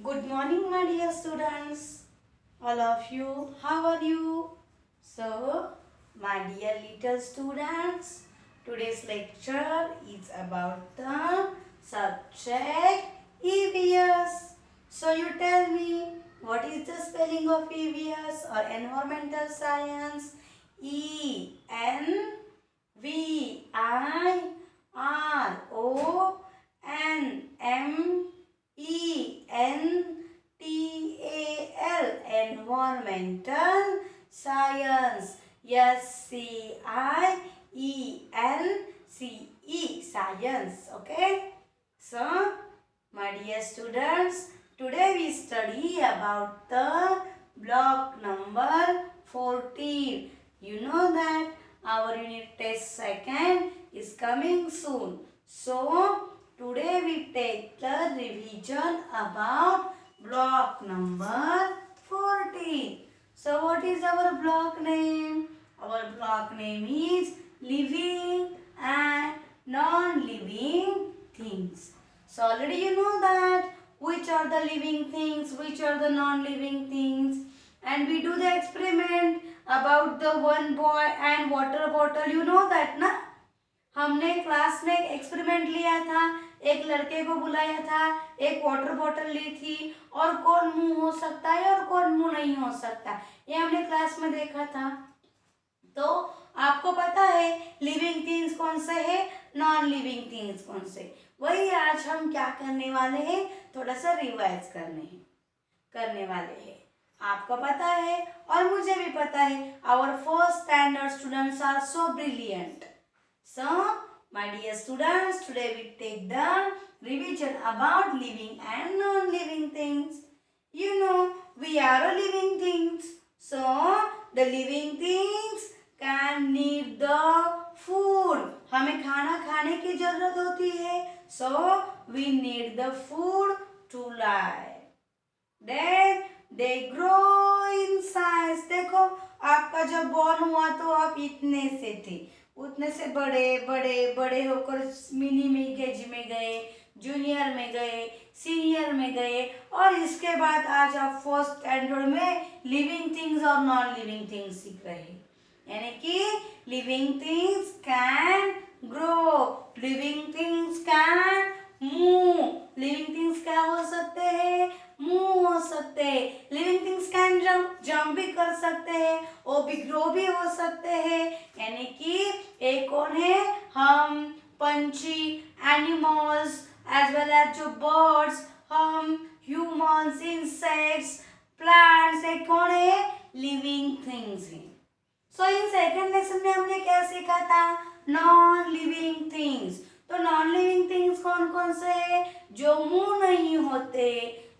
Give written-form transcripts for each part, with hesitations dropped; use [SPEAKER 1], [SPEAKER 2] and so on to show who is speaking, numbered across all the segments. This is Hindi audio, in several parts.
[SPEAKER 1] Good morning, my dear students. All of you, how are you? So, my dear little students, today's lecture is about the subject EVS. So, you tell me, what is the spelling of EVS or environmental science? Environmental science. SCIENCE, science. Okay. So, my dear students, today we study about the block number 14. You know that our unit test second is coming soon. So, today we take the revision about block number 14. So, what is our block name? Our block name is living and non-living things. So, already you know that which are the living things, which are the non-living things. And we do the experiment about the one boy and water bottle. You know that ना? हमने क्लास में एक एक्सपेरिमेंट लिया था, एक लड़के को बुलाया था, एक वाटर बॉटल ली थी और कौन मुंह हो सकता है और कौन मुंह नहीं हो सकता, ये हमने क्लास में देखा था। तो आपको पता है लिविंग थिंग्स कौन से है, नॉन लिविंग थिंग्स कौन से, वही आज हम क्या करने वाले हैं, थोड़ा सा रिवाइज करने वाले हैं। आपको पता है और मुझे भी पता है, our first standard students are so brilliant. So, my dear students, today we take the revision about living and non-living things. You know, we are a living things. So, the living things can need the food. हमें खाना खाने की जरूरत होती है. So, we need the food to live. Then, they grow in size. देखो, आपका जब बॉर्न हुआ तो आप इतने से थे, उतने से बड़े बड़े बड़े होकर मिनी में केजी में गए, जूनियर में गए, सीनियर में गए और इसके बाद आज आप फर्स्ट स्टैंडर्ड में लिविंग थिंग्स और नॉन लिविंग थिंग्स सीख रहे हैं. यानी कि living things can grow, living things can move. Living things क्या हो सकते हैं, मूव हो सकते हैं. लिविंग थिंग्स कैन जंप भी कर सकते हैं, वो भी ग्रो भी हो सकते हैं. यानी कि एक कौन है, हम पंछी, एनिमल्स एज वेल एज जो बर्ड्स, हम ह्यूमंस, इंसेक्ट्स, प्लांट्स, एक कौन है, लिविंग थिंग्स हैं. सो इन सेकंड लेसन में हमने क्या सीखा था, नॉन लिविंग थिंग्स. तो नॉन लिविंग थिंग्स कौन कौन से है, जो मूव नहीं होते,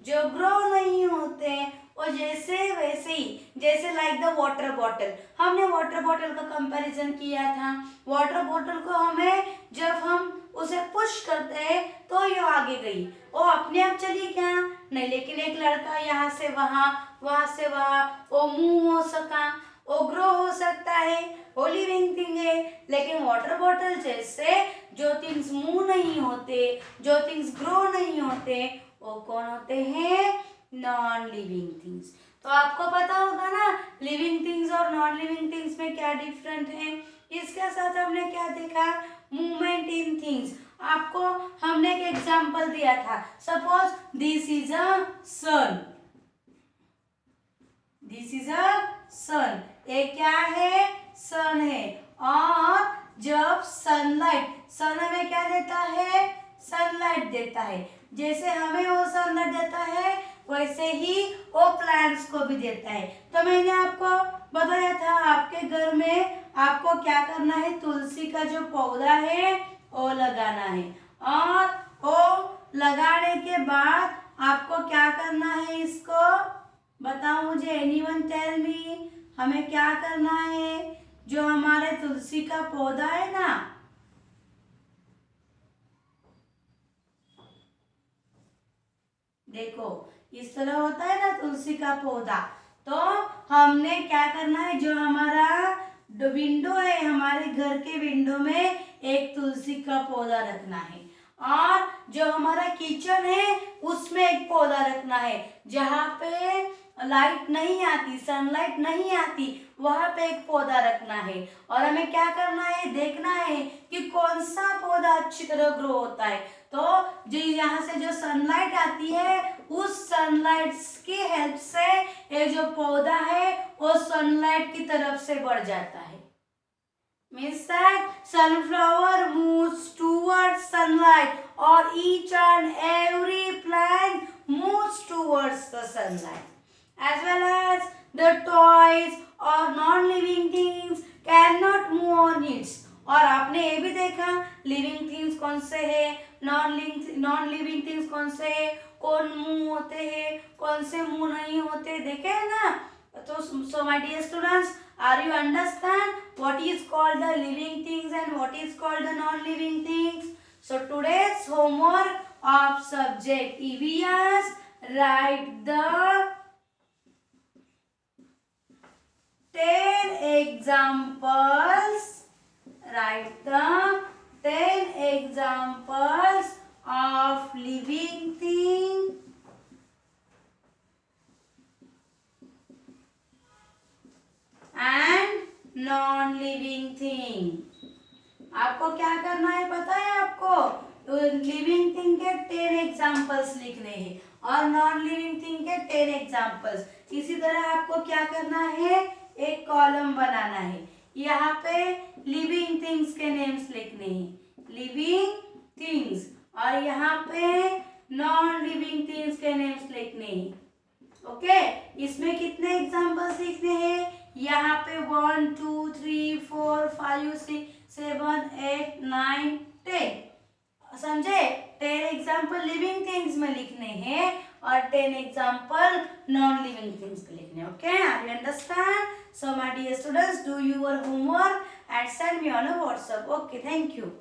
[SPEAKER 1] जो ग्रो नहीं होते, और जैसे वैसे ही, जैसे लाइक द वाटर बॉटल. हमने वाटर बॉटल का कंपैरिजन किया था. वाटर बॉटल को हमें जब हम उसे पुश करते हैं तो ये आगे गई, वो अपने आप चली क्या नहीं, लेकिन एक लड़का यहाँ से वहाँ, वहाँ से वहाँ, वो मूव हो सका, वो ग्रो हो सकता है, वो लिविंग थिंग है. लेकिन वाटर बॉटल जैसे जो थिंग्स मूव नहीं होते, जो थिंग्स ग्रो नहीं होते, वो कौन होते हैं, नॉन लिविंग थिंग्स. तो आपको पता होगा ना लिविंग थिंग्स और नॉन लिविंग थिंग्स में क्या डिफरेंट है. इसके साथ हमने क्या देखा, मूवमेंट इन थिंग्स. आपको हमने एक एग्जांपल दिया था, suppose this is a sun, this is a sun. ये क्या है, सन है. और जब सनलाइट, सन हमें क्या देता है, सनलाइट देता है. जैसे हमें वो सनलाइट देता है वैसे ही वो प्लांट्स को भी देता है. तो मैंने आपको बताया था आपके घर में आपको क्या करना है, तुलसी का जो पौधा है वो लगाना है. और वो लगाने के बाद आपको क्या करना है, इसको बताओ मुझे, एनीवन टेल मी, हमें क्या करना है, जो हमारे तुलसी का पौधा है ना, देखो इस तरह होता है ना तुलसी का पौधा. तो हमने क्या करना है, जो हमारा विंडो है, हमारे घर के विंडो में एक तुलसी का पौधा रखना है. और जो हमारा किचन है उसमें एक पौधा रखना है, जहाँ पे लाइट नहीं आती, सनलाइट नहीं आती, वहां पे एक पौधा रखना है। और हमें क्या करना है, देखना है कि कौन सा पौधा अच्छी तरह ग्रो होता है। तो जो यहाँ से जो सनलाइट आती है, उस सनलाइट की हेल्प से ये जो पौधा है वो सनलाइट की तरफ से बढ़ जाता है। Means that sunflower moves towards sunlight, or each and every plant moves towards the sunlight. As well as the toys or non-living things cannot move on its. और आपने ये भी देखा लिविंग थिंग्स कौन से है, नॉन लिविंग थिंग्स कौन से है, कौन मूव होते हैं, कौन से मूव नहीं होते, देखे है ना। तो so my dear students, are you understand what is called the living things and what is called the non-living things? So today's homework of subject EVS, write the 10 examples. Write the 10 examples of living thing and non-living thing. आपको क्या करना है पता है आपको? तो लिविंग थिंग के 10 एग्जाम्पल्स लिखने हैं और नॉन लिविंग थिंग के 10 एग्जाम्पल्स। इसी तरह आपको क्या करना है, एक कॉलम बनाना है, यहाँ पे लिविंग थिंग्स के नेम्स लिखने हैं, लिविंग थिंग्स, और यहाँ पे नॉन लिविंग थिंग्स के नेम्स लिखने हैं। ओके, इसमें कितने एग्जाम्पल्स लिखने हैं, यहाँ पे 1 2 3 4 5 6 7 8 9 10, समझे। 10 एग्जाम्पल लिविंग थिंग्स में लिखने हैं और 10 एग्जाम्पल नॉन लिविंग थिंग्स पे लिखने हैं। Okay, are you understand? So my dear students, do your homework and send me on a WhatsApp. Okay, thank you.